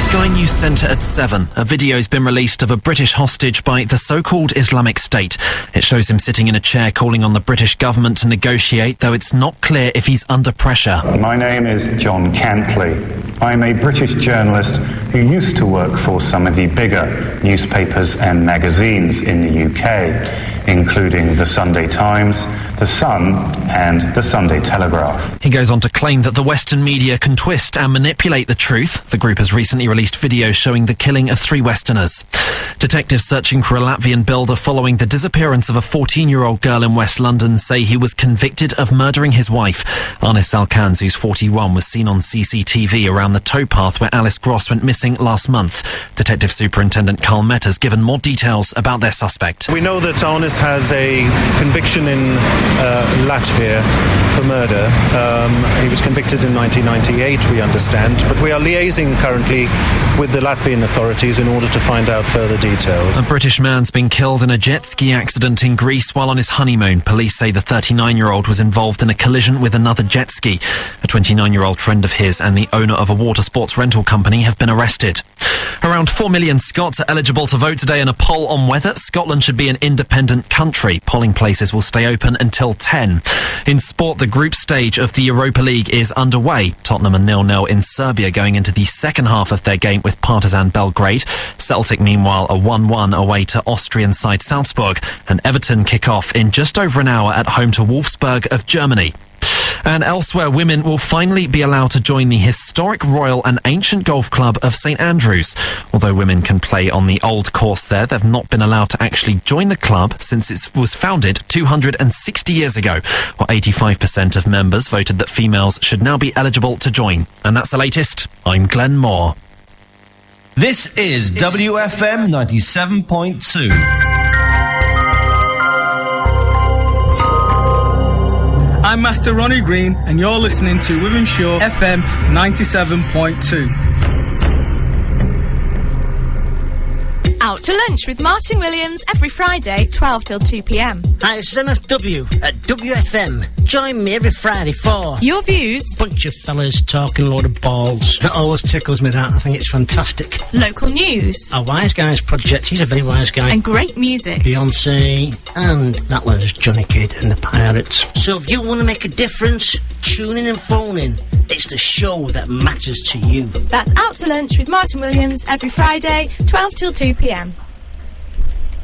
Sky News Centre at 7. A video's been released of a British hostage by the so-called Islamic State. It shows him sitting in a chair calling on the British government to negotiate, though it's not clear if he's under pressure. My name is John Cantley. I'm a British journalist who used to work for some of the bigger newspapers and magazines in the UK, including the Sunday Times, the Sun and the Sunday Telegraph. He goes on to claim that the Western media can twist and manipulate the truth. The group has recently released videos showing the killing of 3 Westerners. Detectives searching for a Latvian builder following the disappearance of a 14-year-old girl in West London say he was convicted of murdering his wife. Arnis Salkans, who's 41, was seen on CCTV around the towpath where Alice Gross went missing last month. Detective Superintendent Carl Met has given more details about their suspect. We know that Arnis has a conviction in Latvia for murder. He was convicted in 1998, we understand, but we are liaising currently with the Latvian authorities in order to find out further details. A British man's been killed in a jet ski accident in Greece while on his honeymoon. Police say the 39-year-old was involved in a collision with another jet ski. A 29-year-old friend of his and the owner of a water sports rental company have been arrested. Around 4 million Scots are eligible to vote today in a poll on whether Scotland should be an independent country. Polling places will stay open until 10. In sport, the group stage of the Europa League is underway. Tottenham are 0-0 in Serbia going into the second half of their game with Partizan Belgrade. Celtic, meanwhile, are 1-1 away to Austrian side Salzburg. And Everton kick off in just over an hour at home to Wolfsburg of Germany. And elsewhere, women will finally be allowed to join the historic Royal and Ancient Golf Club of St Andrews. Although women can play on the old course there, they've not been allowed to actually join the club since it was founded 260 years ago. Well, 85% of members voted that females should now be eligible to join. And that's the latest. I'm Glenn Moore. This is WFM 97.2. I'm Master Ronnie Green, and you're listening to Wythenshawe FM 97.2. Out to lunch with Martin Williams every Friday, 12 till 2 p.m. Hi, it's MFW at WFM. Join me every Friday for Your Views. Bunch of fellas talking a load of balls. That always tickles me, that. I think it's fantastic. Local news. A Wise Guys project. He's a very wise guy. And great music. Beyonce. And that was Johnny Kidd and the Pirates. So if you want to make a difference, tune in and phone in. It's the show that matters to you. That's Out to Lunch with Martin Williams every Friday, 12 till 2 p.m.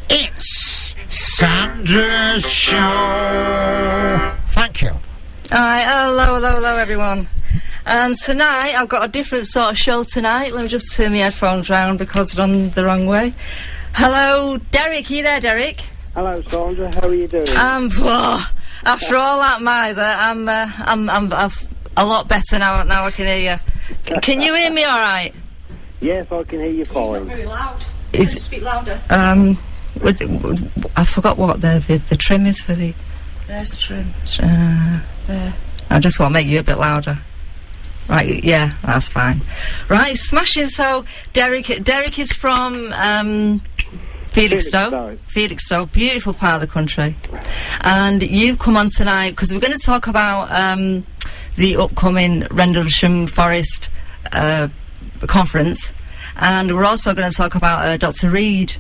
It's Sandra's show. Thank you. Alright, hello everyone. And tonight, I've got a different sort of show tonight. Let me just turn my headphones round because they're on the wrong way. Hello, Derek, are you there, Derek? Hello, Sandra, how are you doing? After all that, I'm a lot better now I can hear you. Can you hear me alright? Yes, I can hear you fine. It's not very loud. Speak louder. I forgot what the trim is for the... There's the trim. There. I just want to make you a bit louder. Right, yeah, that's fine. Right, smashing. So, Derek is from Felixstowe, beautiful part of the country. And you've come on tonight because we're going to talk about the upcoming Rendlesham Forest conference, and we're also going to talk about Dr. Reid.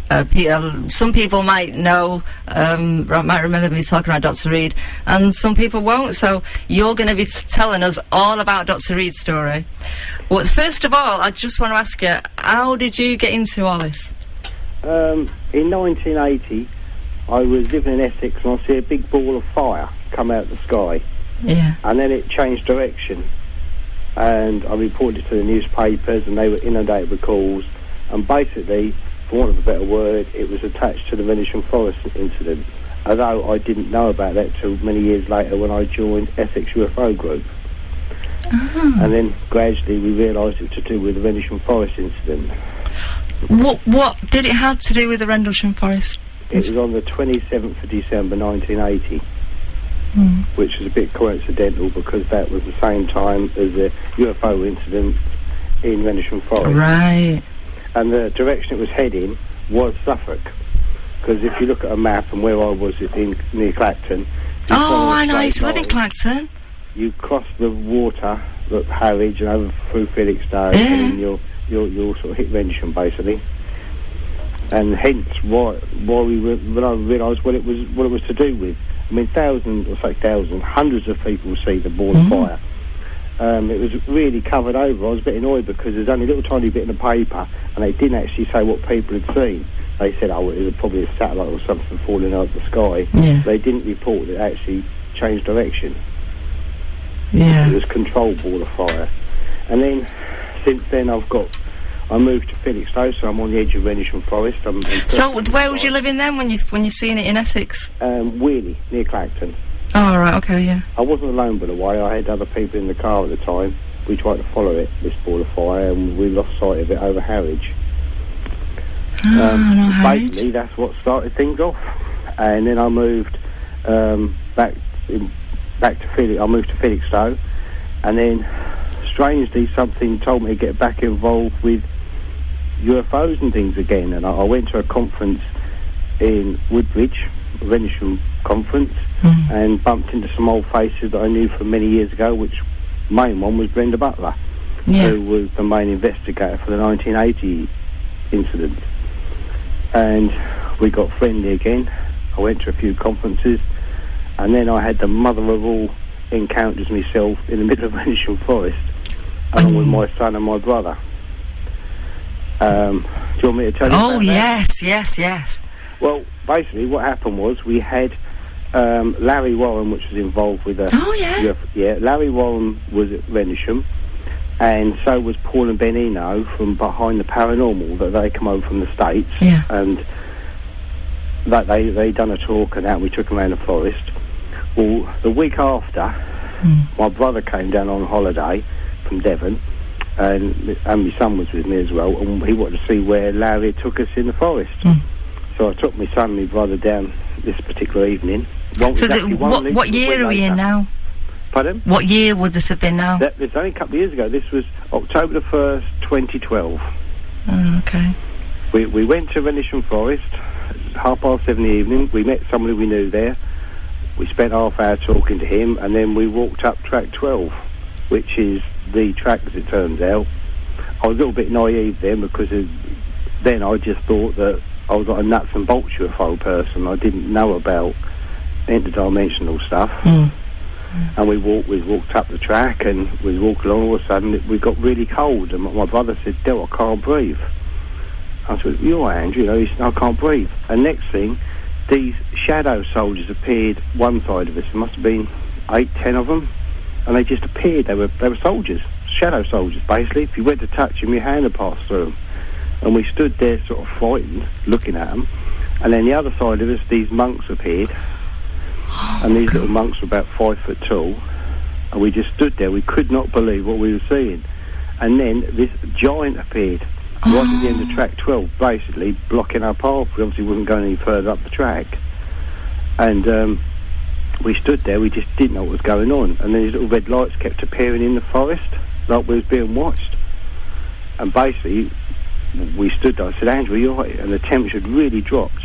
Some people might know, might remember me talking about Dr. Reid, and some people won't. So you're going to be telling us all about Dr. Reid's story. Well, first of all, I just want to ask you, how did you get into all this? In 1980, I was living in Essex and I see a big ball of fire come out of the sky. Yeah. And then it changed direction. And I reported to the newspapers and they were inundated with calls. And basically, for want of a better word, it was attached to the Rendlesham Forest incident. Although I didn't know about that till many years later when I joined Essex UFO Group. Oh. And then gradually we realised it was to do with the Rendlesham Forest incident. What did it have to do with the Rendlesham Forest? It was on the 27th of December 1980, which was a bit coincidental because that was the same time as the UFO incident in Rendlesham Forest. Right. And the direction it was heading was Suffolk, because if you look at a map and where I was near Clacton... Oh, I know, I used to live in Clacton. You cross the water Harwich and over through Felixstowe, and then you'll sort of hit Rendlesham basically. And hence why when I realised what it was to do with. I mean, hundreds of people see the ball of fire. It was really covered over. I was a bit annoyed because there's only a little tiny bit in the paper, and they didn't actually say what people had seen. They said, it was probably a satellite or something falling out of the sky. Yeah. They didn't report that it actually changed direction. Yeah. It was controlled ball of fire. And then, since then, I moved to Felixstowe, so I'm on the edge of Rendlesham Forest. So, where was you living then when you seen it in Essex? Wheelie, near Clacton. Oh, right, okay, yeah. I wasn't alone, by the way. I had other people in the car at the time. We tried to follow it, this ball of fire, and we lost sight of it over Harwich. Basically, that's what started things off. And then I moved back to Felixstowe, and then strangely something told me to get back involved with UFOs and things again. And I went to a conference in Woodbridge, a Rendlesham conference, and bumped into some old faces that I knew from many years ago, which main one was Brenda Butler, who was the main investigator for the 1980 incident. And we got friendly again. I went to a few conferences, and then I had the mother of all encounters myself in the middle of Rendlesham Forest, along with my son and my brother. Do you want me to tell you about that? yes. Well, basically what happened was we had Larry Warren, which was involved with Larry Warren was at Rendlesham, and so was Paul and Ben Eno from Behind the Paranormal, that they come over from the States, and that they done a talk and that we took them around the forest. Well, the week after, my brother came down on holiday from Devon, and my son was with me as well, and he wanted to see where Larry took us in the forest. So I took my son and my brother down this particular evening. What year are we in now? Pardon? What year would this have been now? It's only a couple of years ago. This was October the 1st, 2012. Oh, okay. We went to Rendlesham Forest, 7:30 in the evening. We met somebody we knew there. We spent half hour talking to him, and then we walked up track 12, which is the track, as it turns out. I was a little bit naive then, because then I just thought that I was like a nuts and bolts UFO person. I didn't know about interdimensional stuff. And we walked up the track, and we walked along. All of a sudden, we got really cold, and my brother said, "Del, I can't breathe." I said, "You're all right, Andrew." He said, "I can't breathe." And next thing, these shadow soldiers appeared one side of us. There must have been 8-10 of them, and they just appeared. They were soldiers, shadow soldiers, basically. If you went to touch them, your hand would pass through them. And we stood there sort of frightened, looking at them. And then the other side of us, these monks appeared. And these little monks were about 5 foot tall. And we just stood there. We could not believe what we were seeing. And then this giant appeared right at the end of track 12, basically blocking our path. We obviously wasn't going any further up the track. And we stood there. We just didn't know what was going on. And then these little red lights kept appearing in the forest, like we was being watched. And basically, we stood there. I said, "Andrew, you're right." And the temperature had really dropped.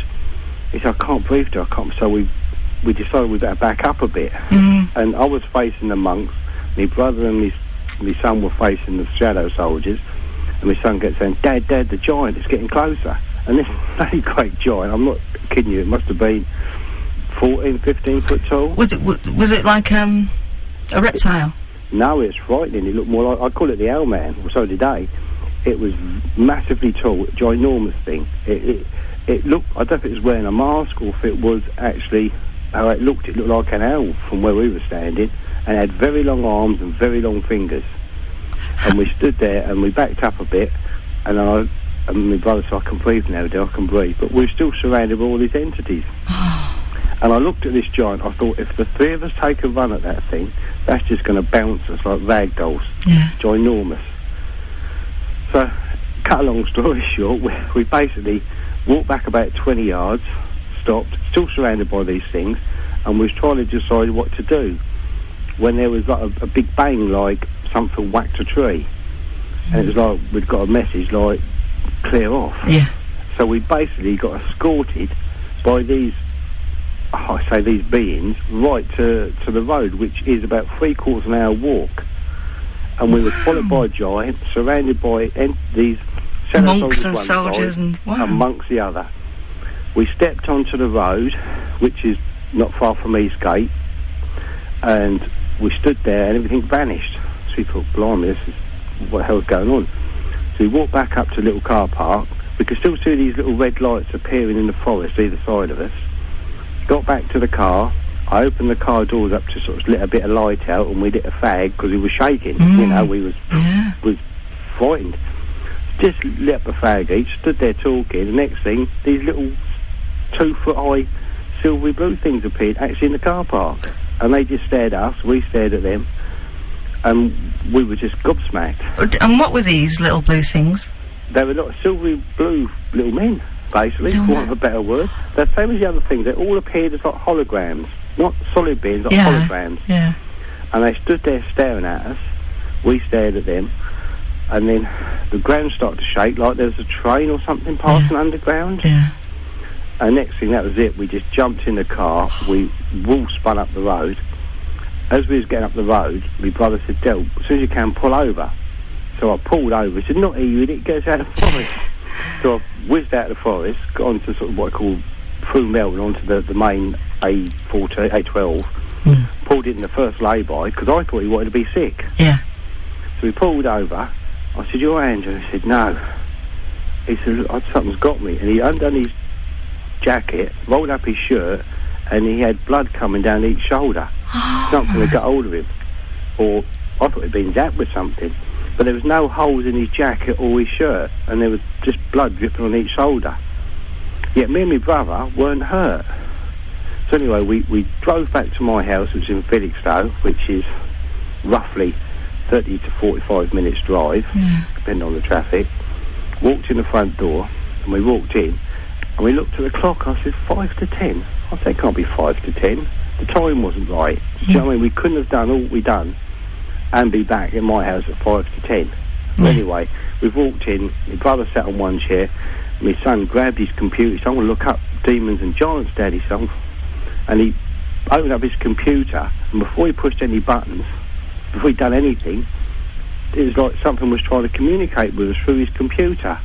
He said, "I can't breathe, I can't." So we decided we better back up a bit. And I was facing the monks. My brother and my son were facing the shadow soldiers. And my son kept saying, Dad, the giant is getting closer." And this bloody great giant, I'm not kidding you, it must have been 14, 15 foot tall. Was it like a reptile? No, it's frightening. It looked more like, I call it the Owl Man, or so did they. It was massively tall, ginormous thing. It looked, I don't know if it was wearing a mask or if it was actually how it looked like an owl from where we were standing, and it had very long arms and very long fingers. And we stood there and we backed up a bit, and my brother said, "I can breathe now, I can breathe." But we're still surrounded by all these entities. And I looked at this giant, I thought, if the three of us take a run at that thing, that's just going to bounce us like rag dolls. Yeah. Ginormous. So, cut a long story short, we basically walked back about 20 yards, stopped, still surrounded by these things, and we was trying to decide what to do, when there was like a big bang, like something whacked a tree. And it was like, we'd got a message like, "Clear off." Yeah. So we basically got escorted by these beings right to the road, which is about 3/4 of an hour walk. and we were followed by a giant, surrounded by these monks and soldiers and monks the other. We stepped onto the road, which is not far from Eastgate, and we stood there and everything vanished. So we thought, blimey, what the hell's going on? So we walked back up to a little car park. We could still see these little red lights appearing in the forest either side of us. Got back to the car. I opened the car doors up to sort of let a bit of light out, and we lit a fag because we were shaking. You know, we was frightened. Just lit up a fag each, stood there talking. The next thing, these little 2-foot-high silvery blue things appeared actually in the car park, and they just stared at us. We stared at them, and we were just gobsmacked. And what were these little blue things? They were like silvery blue little men, basically, for want of a better word. They're the same as the other things. They all appeared as like holograms, not solid beings, like holograms. Yeah. And they stood there staring at us. We stared at them, and then the ground started to shake like there was a train or something passing underground. Yeah. And next thing, that was it. We just jumped in the car. We all spun up the road. As we was getting up the road, my brother said, "Del, as soon as you can, pull over." So I pulled over. He said, "Not here, you idiot, get us out of the forest." So I whizzed out of the forest, got onto sort of what I call through Melbourne onto the main A12, pulled in the first lay-by because I thought he wanted to be sick. Yeah. So we pulled over. I said, "You all right, Andrew?" He said, "No." He said, "Something's got me." And he undone his jacket, rolled up his shirt, and he had blood coming down each shoulder. Something had got hold of him. Or I thought he'd been zapped with something. But there was no holes in his jacket or his shirt, and there was just blood dripping on each shoulder. Yet me and my brother weren't hurt. So anyway, we drove back to my house, which is in Felixstowe, which is roughly 30 to 45 minutes drive, depending on the traffic. Walked in the front door, and we walked in, and we looked at the clock. I said, 5 to 10. I said, it can't be 5 to 10. The time wasn't right. Do you know what I mean? We couldn't have done all we'd done and be back in my house at 5 to 10. Anyway, we've walked in, my brother sat on one chair, my son grabbed his computer. He said, "I want to look up demons and giants, Daddy, son." And he opened up his computer, and before he pushed any buttons, before he'd done anything, it was like something was trying to communicate with us through his computer.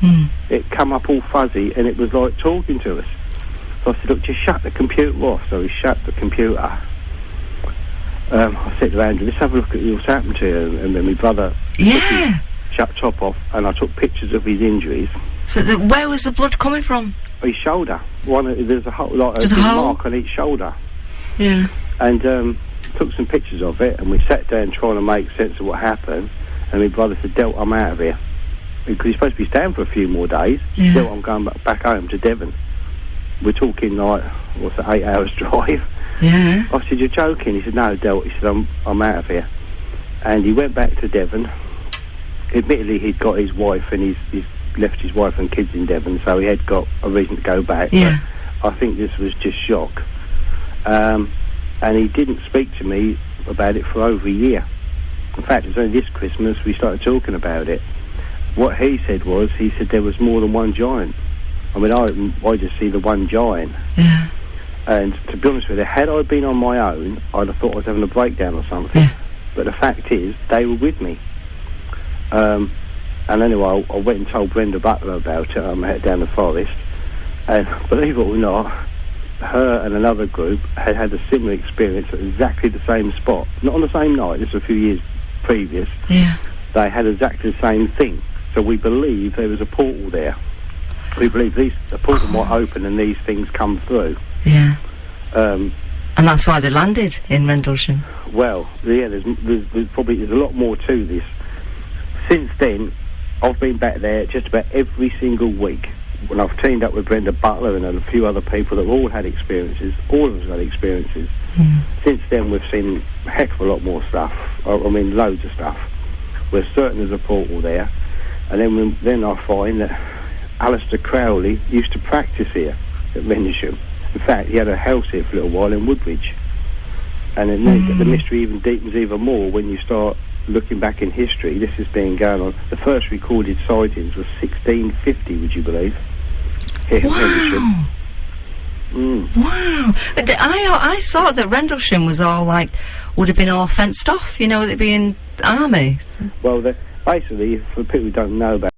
It come up all fuzzy, and it was like talking to us. So I said, "Look, just shut the computer off." So he shut the computer. I said to Andrew, "Let's have a look at what's happened to you." And then my brother shut top off, and I took pictures of his injuries. So where was the blood coming from? His shoulder. There's a whole like a mark on each shoulder. Yeah. And took some pictures of it, and we sat down trying to make sense of what happened. And my brother said, "Del, I'm out of here," because he's supposed to be staying for a few more days. Yeah. Del, I'm going back home to Devon. We're talking like 8 hours drive. Yeah. I said, "You're joking?" He said, "No, Del." He said, I'm out of here." And he went back to Devon. Admittedly, he'd got his wife, and he's left his wife and kids in Devon, so he had got a reason to go back. Yeah. But I think this was just shock. And he didn't speak to me about it for over a year. In fact, it was only this Christmas we started talking about it. What he said there was more than one giant. I mean, I just see the one giant. Yeah. And to be honest with you, had I been on my own, I'd have thought I was having a breakdown or something. Yeah. But the fact is, they were with me. And anyway, I went and told Brenda Butler about it. I'm headed down the forest. And believe it or not, her and another group had a similar experience at exactly the same spot. Not on the same night, this was a few years previous. Yeah. They had exactly the same thing. So we believe there was a portal there. We believe the portal might open and these things come through. Yeah. And that's why they landed in Rendlesham. Well, yeah, there's a lot more to this. Since then, I've been back there just about every single week. When I've teamed up with Brenda Butler and a few other people that all had experiences, all of us had experiences. Since then, we've seen a heck of a lot more stuff. I mean, loads of stuff. We're certain there's a portal there. And then I find that Alistair Crowley used to practice here at Rendlesham. In fact, he had a house here for a little while in Woodbridge. And then the mystery even deepens even more when you start looking back in history. This has been going on. The first recorded sightings was 1650, would you believe? Here in Rendlesham. Wow. But I thought that Rendlesham was all would have been all fenced off, they'd be in army. Well, basically, for people who don't know about